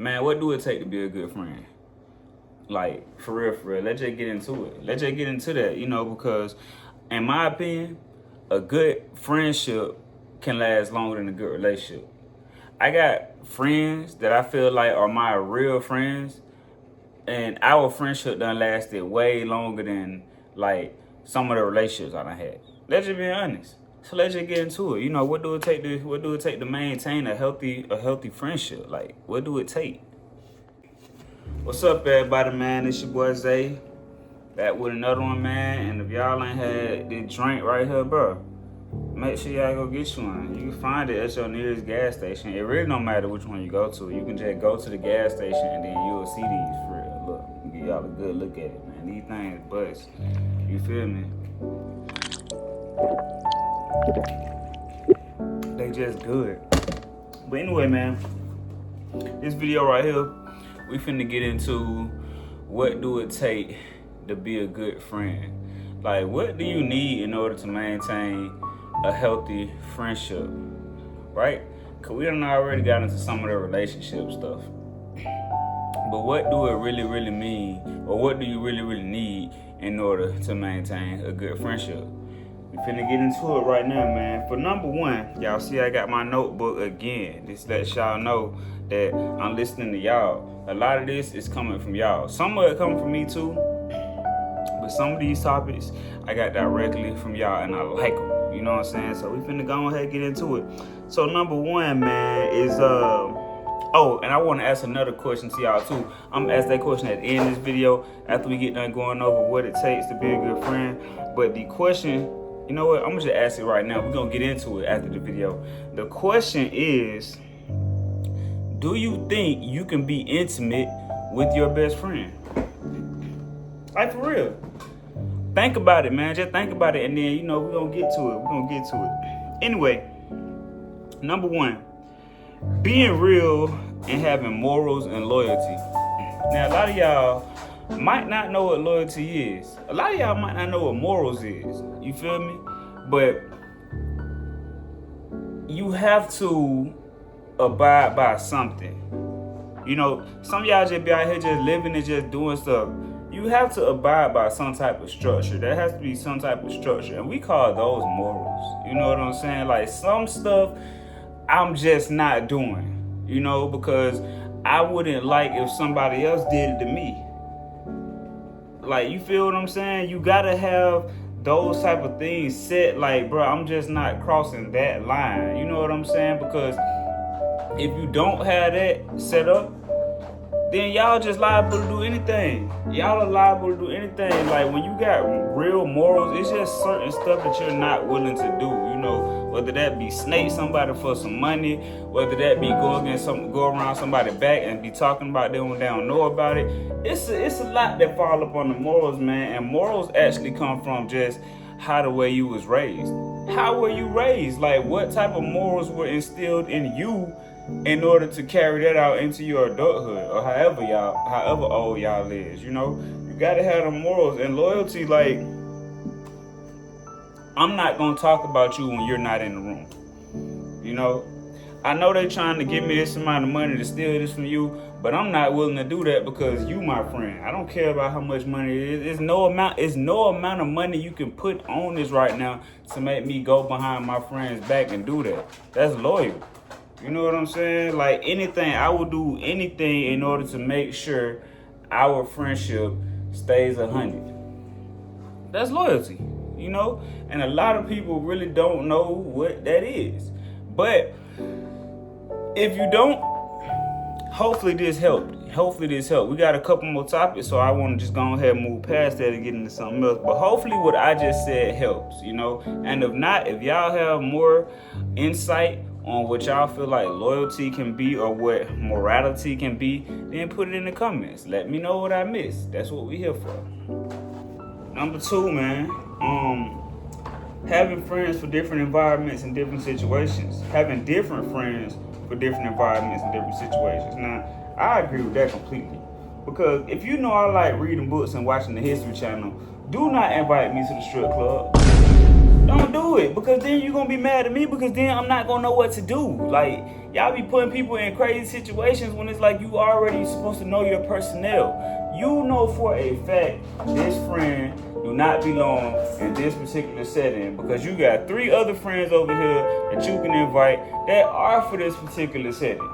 Man, what do it take to be a good friend? Like, for real, let's just get into it. Let's just get into that, because in my opinion, a good friendship can last longer than a good relationship. I got friends that I feel like are my real friends, and our friendship done lasted way longer than like some of the relationships I done had. Let's just be honest. So let's just get into it. What do it take to maintain a healthy friendship? Like, what do it take? What's up, everybody, man? It's your boy Zay, back with another one, man. And if y'all ain't had this drink right here, bro, make sure y'all go get you one. You can find it at your nearest gas station. It really don't matter which one you go to. You can just go to the gas station and then you'll see these for real. Look, give y'all a good look at it, man. These things bust. You feel me? They just good. But anyway, man, this video right here, we finna get into what do it take to be a good friend. Like, what do you need in order to maintain a healthy friendship, right? Because we done already got into some of the relationship stuff. But what do it really mean, or what do you really need in order to maintain a good friendship? We finna get into it right now, man. For number one, y'all see I got my notebook again. This lets y'all know that I'm listening to y'all. A lot of this is coming from y'all. Some of it coming from me too, but some of these topics I got directly from y'all, and I like them. You know what I'm saying? So we finna go ahead and get into it. So number one, man, is oh, and I want to ask another question to y'all too. I'm gonna ask that question at the end of this video after we get done going over what it takes to be a good friend. But the question, you know what? I'm gonna just ask it right now. We're gonna get into it after the video. The question is, do you think you can be intimate with your best friend? Like, for real. Think about it, man. Just think about it, and then, we're gonna get to it. Anyway, number one, being real and having morals and loyalty. Now, a lot of y'all might not know what loyalty is. A lot of y'all might not know what morals is. You feel me? But you have to abide by something. Some of y'all just be out here just living and just doing stuff. You have to abide by some type of structure. There has to be some type of structure, and we call those morals. You know what I'm saying? Like, some stuff I'm just not doing, because I wouldn't like if somebody else did it to me. Like, you feel what I'm saying? You gotta have those type of things set. Like, bro, I'm just not crossing that line. You know what I'm saying? Because if you don't have that set up, then y'all just liable to do anything. Y'all are liable to do anything. Like, when you got real morals, it's just certain stuff that you're not willing to do. Whether that be snake somebody for some money, whether that be go around somebody's back and be talking about them when they don't know about it. It's a lot that fall up on the morals, man. And morals actually come from just how the way you was raised. How were you raised? Like, what type of morals were instilled in you in order to carry that out into your adulthood, or however old y'all is. You gotta have the morals and loyalty. Like, I'm not gonna talk about you when you're not in the room. I know they trying to give me this amount of money to steal this from you, but I'm not willing to do that because you my friend. I don't care about how much money it is. It's no amount of money you can put on this right now to make me go behind my friend's back and do that. That's loyal. You know what I'm saying? Like, anything, I will do anything in order to make sure our friendship stays 100. That's loyalty, And a lot of people really don't know what that is. But if you don't, hopefully this helped. We got a couple more topics, so I want to just go ahead and move past that and get into something else. But hopefully what I just said helps, And if not, if y'all have more insight on what y'all feel like loyalty can be or what morality can be, then put it in the comments. Let me know what I missed. That's what we here for. Number two, man, having friends for different environments and different situations. Having different friends for different environments and different situations. Now, I agree with that completely. Because if you know I like reading books and watching the History Channel, do not invite me to the strip club. Don't do it, because then you're going to be mad at me, because then I'm not going to know what to do. Like, Y'all be putting people in crazy situations when it's like you already supposed to know your personnel. You know for a fact this friend do not belong in this particular setting because you got 3 other friends over here that you can invite that are for this particular setting.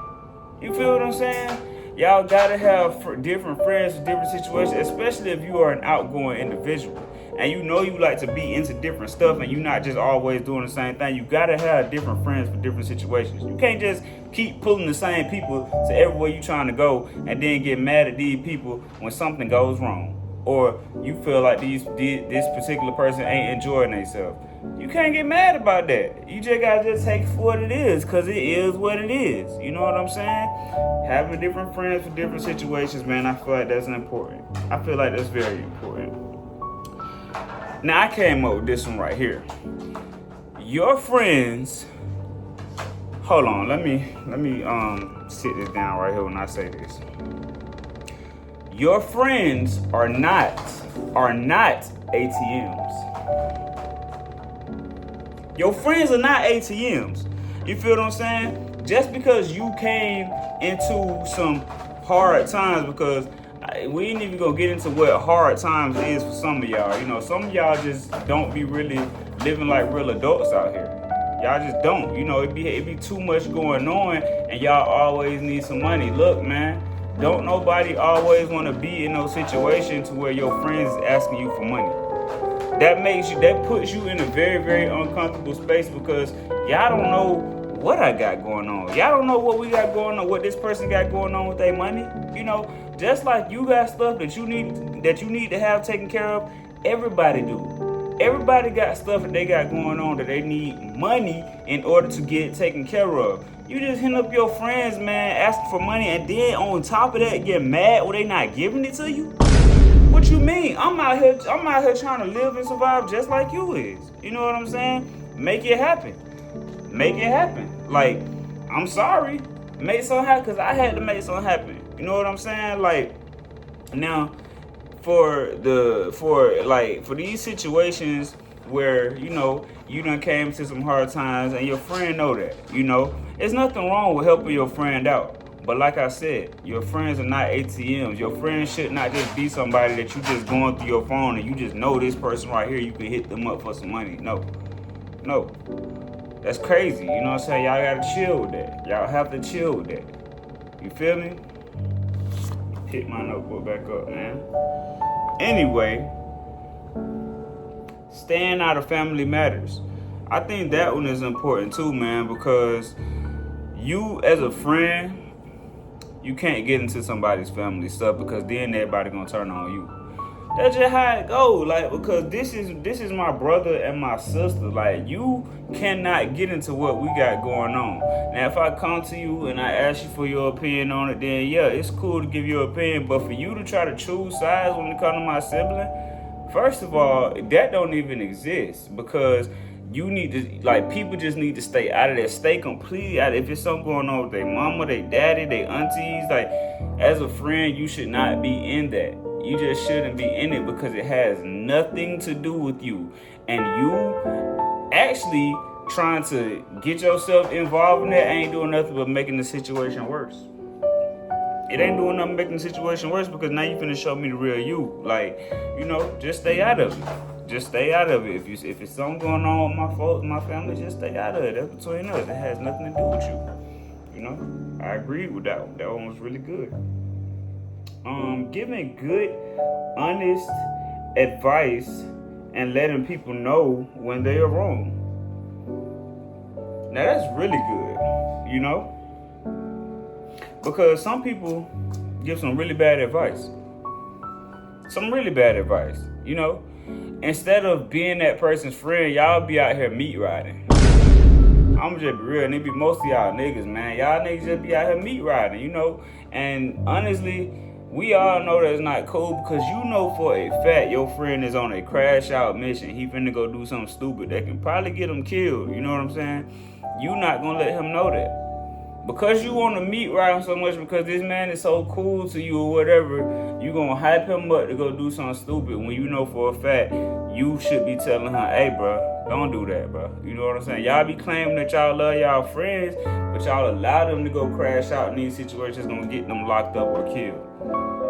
You feel what I'm saying? Y'all gotta have different friends for different situations, especially if you are an outgoing individual and you know you like to be into different stuff and you're not just always doing the same thing. You gotta have different friends for different situations. You can't just keep pulling the same people to everywhere you're trying to go and then get mad at these people when something goes wrong or you feel like this particular person ain't enjoying themselves. You can't get mad about that. You just gotta just take it for what it is, because it is what it is. You know what I'm saying? Having different friends for different situations, man, I feel like that's important. I feel like that's very important. Now, I came up with this one right here. Your friends, hold on, let me sit this down right here when I say this. Your friends are not ATMs. Your friends are not ATMs. You feel what I'm saying? Just because you came into some hard times, because we ain't even gonna get into what hard times is for some of y'all. You know, some of y'all just don't be really living like real adults out here. Y'all just don't. You know, it be too much going on, and y'all always need some money. Look, man, don't nobody always want to be in those situations to where your friends is asking you for money. That puts you in a very, very uncomfortable space because y'all don't know what I got going on. Y'all don't know what we got going on, what this person got going on with their money. You know, just like you got stuff that you need to have taken care of, everybody do. Everybody got stuff that they got going on that they need money in order to get taken care of. You just hit up your friends, man, asking for money, and then on top of that, get mad when they not giving it to you? What you mean? I'm out here trying to live and survive just like you is. You know what I'm saying? Make it happen. Make it happen. Like, I'm sorry. Make something happen, because I had to make something happen. You know what I'm saying? Like, now, for these situations where, you know, you done came to some hard times and your friend know that, you know, there's nothing wrong with helping your friend out. But like I said, your friends are not ATMs. Your friends should not just be somebody that you just going through your phone and you just know this person right here, you can hit them up for some money. No. That's crazy. You know what I'm saying? Y'all gotta chill with that. Y'all have to chill with that. You feel me? Pick my notebook back up, man. Anyway, staying out of family matters. I think that one is important too, man, because you as a friend, you can't get into somebody's family stuff because then everybody gonna turn on you. That's just how it go. Like, because this is my brother and my sister. Like, you cannot get into what we got going on. Now, if I come to you and I ask you for your opinion on it, then yeah, it's cool to give you an opinion. But for you to try to choose sides when it comes to my sibling, first of all, that don't even exist, because you need to, like, people just need to stay out of that. Stay completely out of it. If it's something going on with their mama, their daddy, their aunties, like, as a friend, you should not be in that. You just shouldn't be in it because it has nothing to do with you. And you actually trying to get yourself involved in that ain't doing nothing but making the situation worse. It ain't doing nothing making the situation worse, because now you finna show me the real you. Like, you know, just stay out of it. Just stay out of it. If it's something going on with my folks, my family, just stay out of it. That's between us. It has nothing to do with you. You know, I agree with that one. That one was really good. Giving good, honest advice and letting people know when they are wrong. Now that's really good, you know, because some people give some really bad advice. You know. Instead of being that person's friend, y'all be out here meat riding. I'm just be real, and it be most of y'all niggas, man. Y'all niggas just be out here meat riding, you know. And honestly, we all know that's not cool, because you know for a fact your friend is on a crash out mission. He finna go do something stupid that can probably get him killed. You know what I'm saying? You not gonna let him know that. Because you want to meet Ryan so much, because this man is so cool to you or whatever, you gonna hype him up to go do something stupid when you know for a fact you should be telling her, hey, bro, don't do that, bro. You know what I'm saying? Y'all be claiming that y'all love y'all friends, but y'all allow them to go crash out in these situations, gonna get them locked up or killed.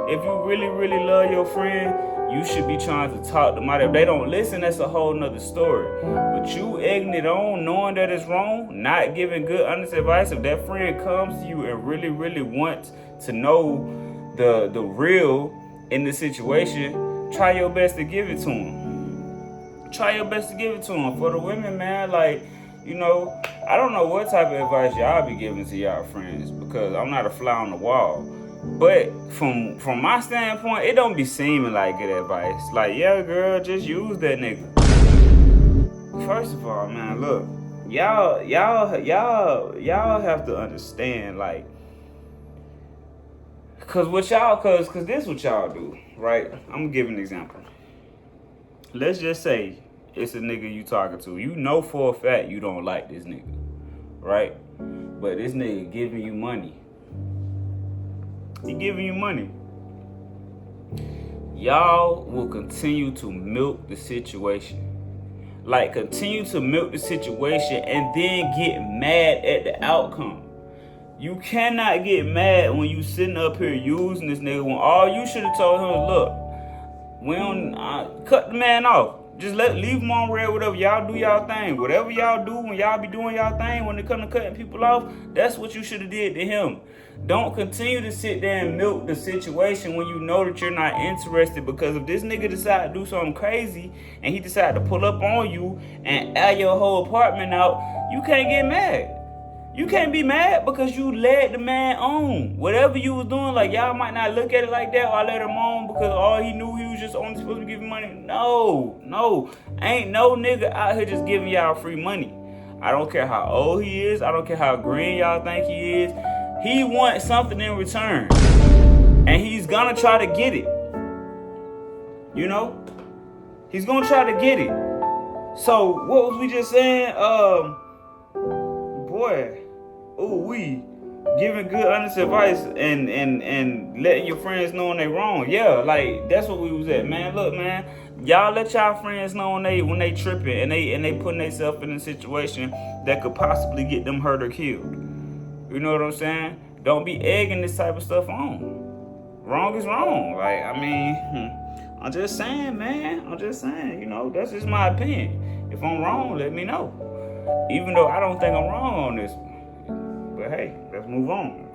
If you really, really love your friend, you should be trying to talk them out. If they don't listen, that's a whole nother story. But you egging it on, knowing that it's wrong, not giving good, honest advice. If that friend comes to you and really, really wants to know the real in the situation, try your best to give it to them. Try your best to give it to them. For the women, man, like, you know, I don't know what type of advice y'all be giving to y'all friends, because I'm not a fly on the wall. But from my standpoint, it don't be seeming like good advice. Like, yeah, girl, just use that nigga. First of all, man, look, y'all have to understand, like, cause this what y'all do, right? I'm gonna give an example. Let's just say it's a nigga you talking to. You know for a fact you don't like this nigga, right? But this nigga giving you money. He giving you money. Y'all will continue to milk the situation. Like, continue to milk the situation and then get mad at the outcome. You cannot get mad when you sitting up here using this nigga, when all you should have told him was, look, we don't cut the man off. Just leave him on red, whatever. Y'all do y'all thing. Whatever y'all do when y'all be doing y'all thing, when it come to cutting people off, that's what you should have did to him. Don't continue to sit there and milk the situation when you know that you're not interested, because if this nigga decide to do something crazy and he decide to pull up on you and air your whole apartment out, you can't get mad. You can't be mad because you led the man on. Whatever you was doing, like, y'all might not look at it like that, or I let him on because all he knew he was just only supposed to give you money. No. Ain't no nigga out here just giving y'all free money. I don't care how old he is. I don't care how green y'all think he is. He wants something in return. And he's gonna try to get it. You know? He's gonna try to get it. So, what was we just saying? Boy, we giving good, honest advice and letting your friends know when they wrong. Yeah, like, that's what we was at, man. Look, man, y'all let y'all friends know when they tripping and they putting themselves in a situation that could possibly get them hurt or killed. You know what I'm saying? Don't be egging this type of stuff on. Wrong is wrong. Like, I mean, I'm just saying, man. I'm just saying, you know, that's just my opinion. If I'm wrong, let me know. Even though I don't think I'm wrong on this one. But hey, let's move on.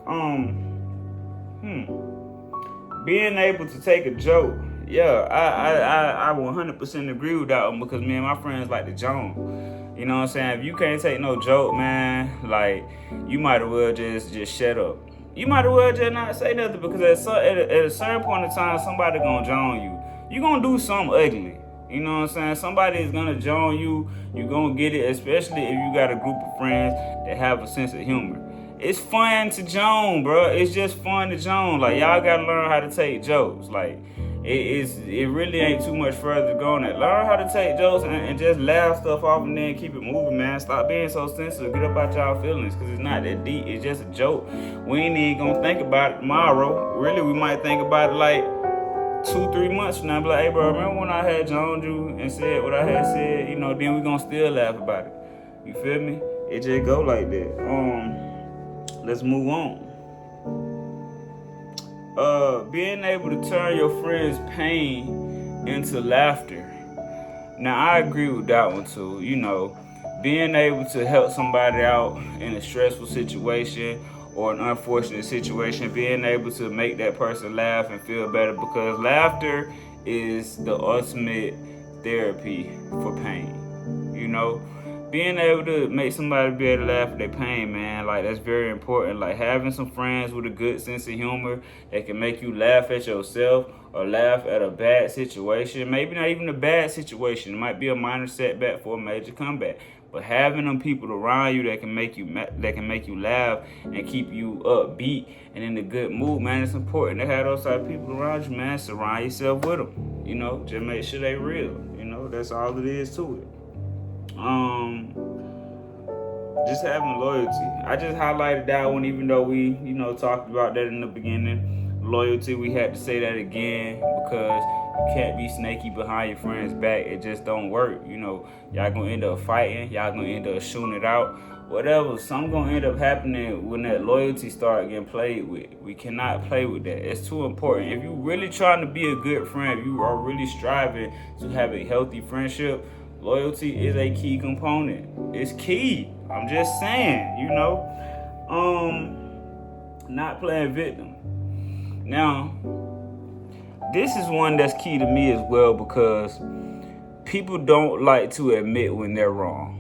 Being able to take a joke. Yeah, I 100% agree with that one, because me and my friends like to joke. You know what I'm saying? If you can't take no joke, man, like, you might as well just shut up. You might as well just not say nothing, because at a certain point in time, somebody gonna join you. You gonna do something ugly. You know what I'm saying? Somebody is gonna join you. You gonna get it, especially if you got a group of friends that have a sense of humor. It's fun to join, bro. It's just fun to join. Like, y'all gotta learn how to take jokes. Like, it really ain't too much further to go on that. Learn how to take jokes and just laugh stuff off and then keep it moving, man. Stop being so sensitive. Get up out y'all feelings, because it's not that deep. It's just a joke. We ain't even gonna think about it tomorrow. Really, we might think about it like 2-3 months from now. Be like, hey, bro, remember when I had joined you and said what I had said? You know, then we gonna still laugh about it. You feel me? It just go like that. Let's move on. Being able to turn your friend's pain into laughter. Now, I agree with that one too. You know, being able to help somebody out in a stressful situation or an unfortunate situation, being able to make that person laugh and feel better, because laughter is the ultimate therapy for pain. You know, being able to make somebody be able to laugh at their pain, man, like, that's very important. Like, having some friends with a good sense of humor that can make you laugh at yourself or laugh at a bad situation. Maybe not even a bad situation. It might be a minor setback for a major comeback. But having them people around you that can make you laugh and keep you upbeat and in a good mood, man, it's important to have those type of people around you, man. Surround yourself with them. You know, just make sure they real. You know, that's all it is to it. Just having loyalty. I just highlighted that one, even though we, talked about that in the beginning. Loyalty, we had to say that again because you can't be snaky behind your friend's back. It just don't work. Y'all gonna end up fighting. Y'all gonna end up shooting it out. Whatever. Something gonna end up happening when that loyalty start getting played with. We cannot play with that. It's too important. If you really trying to be a good friend, if you are really striving to have a healthy friendship, loyalty is a key component. It's key. I'm just saying, not playing victim. Now, this is one that's key to me as well because people don't like to admit when they're wrong.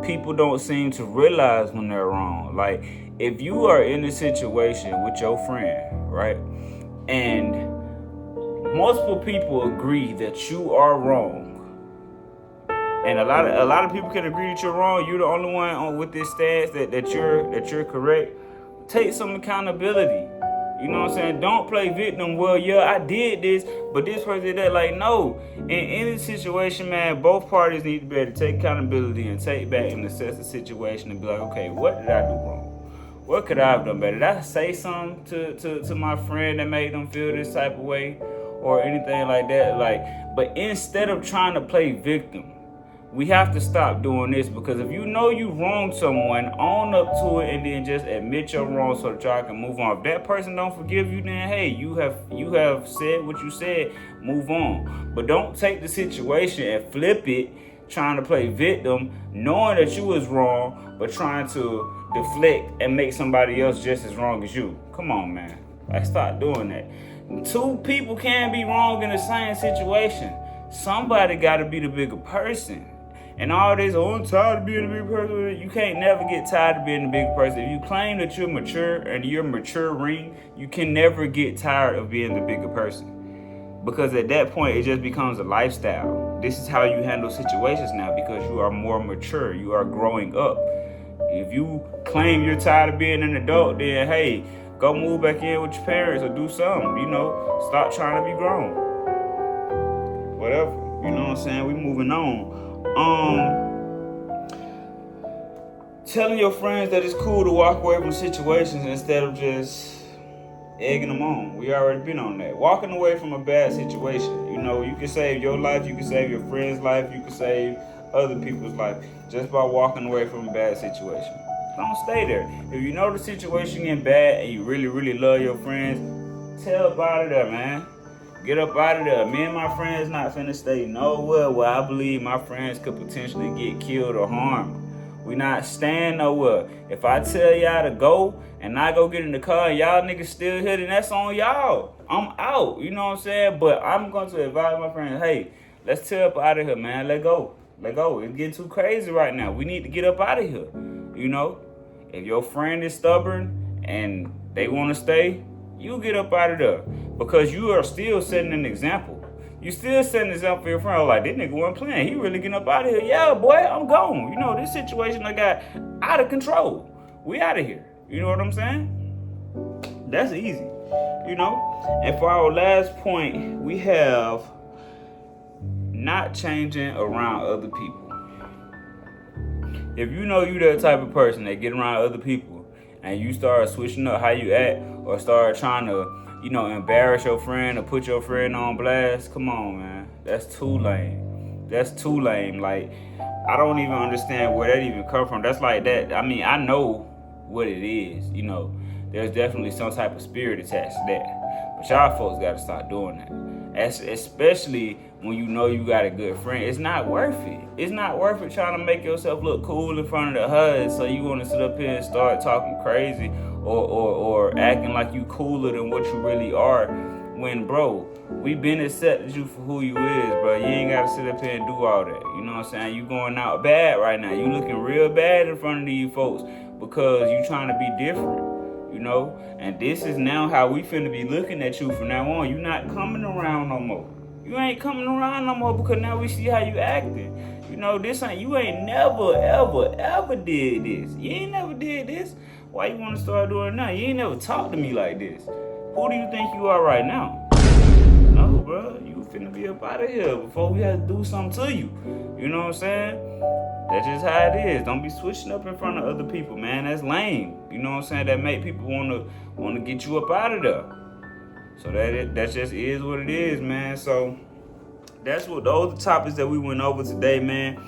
People don't seem to realize when they're wrong. Like, if you are in a situation with your friend, right, and multiple people agree that you are wrong, and a lot of people can agree that you're wrong, you're the only one with this stance that you're correct, take some accountability. You know what I'm saying? Don't play victim. Well, yeah, I did this, but this person did that. Like, no. In any situation, man, both parties need to be able to take accountability and take back and assess the situation and be like, okay, what did I do wrong? What could I have done better? Did I say something to my friend that made them feel this type of way or anything like that? But instead of trying to play victim, we have to stop doing this, because if you know you wronged someone, own up to it and then just admit you're wrong so that y'all can move on. If that person don't forgive you, then hey, you have said what you said, move on. But don't take the situation and flip it, trying to play victim, knowing that you was wrong, but trying to deflect and make somebody else just as wrong as you. Come on, man. Stop doing that. Two people can be wrong in the same situation. Somebody got to be the bigger person. And all this, I'm tired of being a big person. You can't never get tired of being a big person. If you claim that you're mature and you're maturing, you can never get tired of being the bigger person. Because at that point, it just becomes a lifestyle. This is how you handle situations now because you are more mature. You are growing up. If you claim you're tired of being an adult, then hey, go move back in with your parents or do something. Stop trying to be grown. Whatever. You know what I'm saying? We moving on. Telling your friends that it's cool to walk away from situations instead of just egging them on. We already been on that. Walking away from a bad situation. You can save your life, you can save your friend's life, you can save other people's life just by walking away from a bad situation. Don't stay there. If you know the situation getting bad and you really, really love your friends, tell about it there, man. Get up out of there. Me and my friends not finna stay nowhere where I believe my friends could potentially get killed or harmed. We not staying nowhere. If I tell y'all to go and I go get in the car and y'all niggas still here, then that's on y'all. I'm out. You know what I'm saying? But I'm going to advise my friends, hey, let's tear up out of here, man. Let go. It's getting too crazy right now. We need to get up out of here. If your friend is stubborn and they want to stay, you get up out of there. Because you are still setting an example. You still setting an example for your friend. Like, this nigga wasn't playing. He really getting up out of here. Yeah, boy, I'm gone. This situation I got out of control. We out of here. You know what I'm saying? That's easy. And for our last point, we have not changing around other people. If you know you that type of person that get around other people and you start switching up how you act or start trying to embarrass your friend or put your friend on blast, come on, man. That's too lame. Like, I don't even understand where that even come from. That's like that. I mean, I know what it is. There's definitely some type of spirit attached to that. But y'all folks got to start doing that. Especially when you know you got a good friend. It's not worth it. It's not worth it trying to make yourself look cool in front of the HUD so you want to sit up here and start talking crazy or acting like you cooler than what you really are, when, bro, we been accepted you for who you is, bro. You ain't gotta sit up here and do all that. You know what I'm saying? You going out bad right now. You looking real bad in front of these folks because you trying to be different, and this is now how we finna be looking at you from now on. You not coming around no more. You ain't coming around no more because now we see how you acting. You ain't never, ever, ever did this. You ain't never did this. Why you want to start doing it now? You ain't never talked to me like this. Who do you think you are right now? no, bro, you finna be up out of here before we have to do something to you. You know what I'm saying? That's just how it is. Don't be switching up in front of other people, man. That's lame. You know what I'm saying? That make people wanna get you up out of there. So that just is what it is, man. So those are the topics that we went over today, man.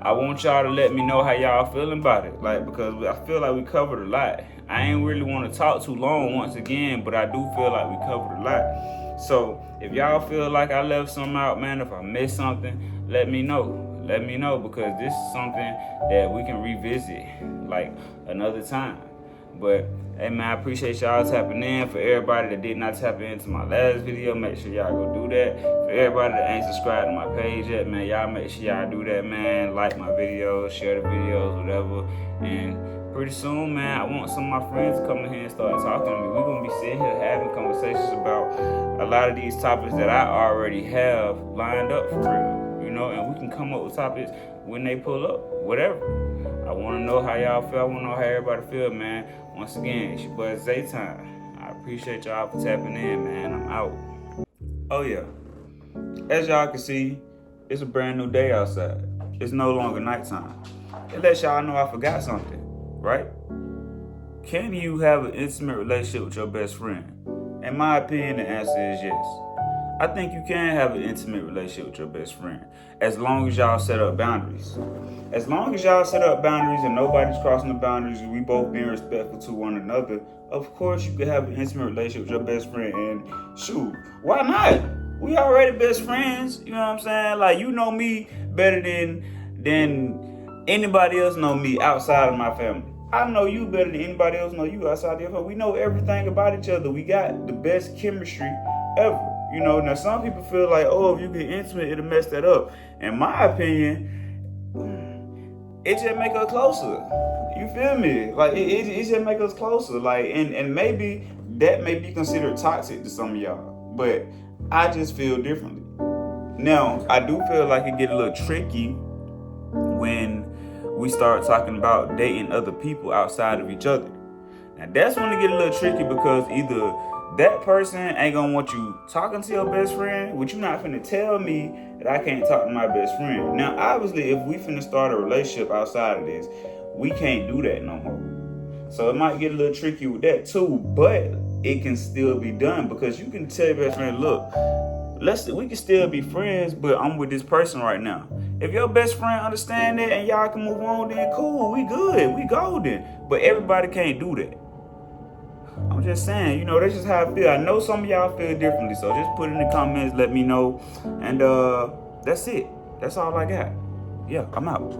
I want y'all to let me know how y'all feeling about it. Like, because I feel like we covered a lot. I ain't really want to talk too long once again, but I do feel like we covered a lot. So if y'all feel like I left something out, man, if I missed something, let me know. Let me know, because this is something that we can revisit like another time. But hey, man, I appreciate y'all tapping in. For everybody that did not tap into my last video, make sure y'all go do that. For everybody that ain't subscribed to my page yet, man, y'all make sure y'all do that, man. Like my videos, share the videos, whatever. And pretty soon, man, I want some of my friends to come in here and start talking to me. We're going to be sitting here having conversations about a lot of these topics that I already have lined up for real. You know, and we can come up with topics when they pull up, whatever. I want to know how y'all feel. I want to know how everybody feel, man. Once again, it's your boy Zayton. I appreciate y'all for tapping in, man. I'm out. Oh, yeah. As y'all can see, it's a brand new day outside. It's no longer nighttime. It lets y'all know I forgot something, right? Can you have an intimate relationship with your best friend? In my opinion, the answer is yes. I think you can have an intimate relationship with your best friend as long as y'all set up boundaries. As long as y'all set up boundaries and nobody's crossing the boundaries and we both being respectful to one another, of course you can have an intimate relationship with your best friend. And shoot, why not? We already best friends, you know what I'm saying? Like, you know me better than anybody else know me outside of my family. I know you better than anybody else know you outside of your family. We know everything about each other. We got the best chemistry ever. You know, now some people feel like, oh, if you get intimate, it'll mess that up. In my opinion, it just make us closer. You feel me? Like, it just make us closer. Like, and maybe that may be considered toxic to some of y'all, but I just feel differently. Now, I do feel like it get a little tricky when we start talking about dating other people outside of each other. Now, that's when it get a little tricky, because either that person ain't gonna want you talking to your best friend, which you're not finna tell me that I can't talk to my best friend. Now, obviously, if we finna start a relationship outside of this, we can't do that no more. So it might get a little tricky with that too, but it can still be done, because you can tell your best friend, look, we can still be friends, but I'm with this person right now. If your best friend understand that and y'all can move on, then cool, we good, we golden. But everybody can't do that. I'm just saying, you know, that's just how I feel. I know some of y'all feel differently, so just put it in the comments, let me know. And that's it. That's all I got. Yeah, I'm out.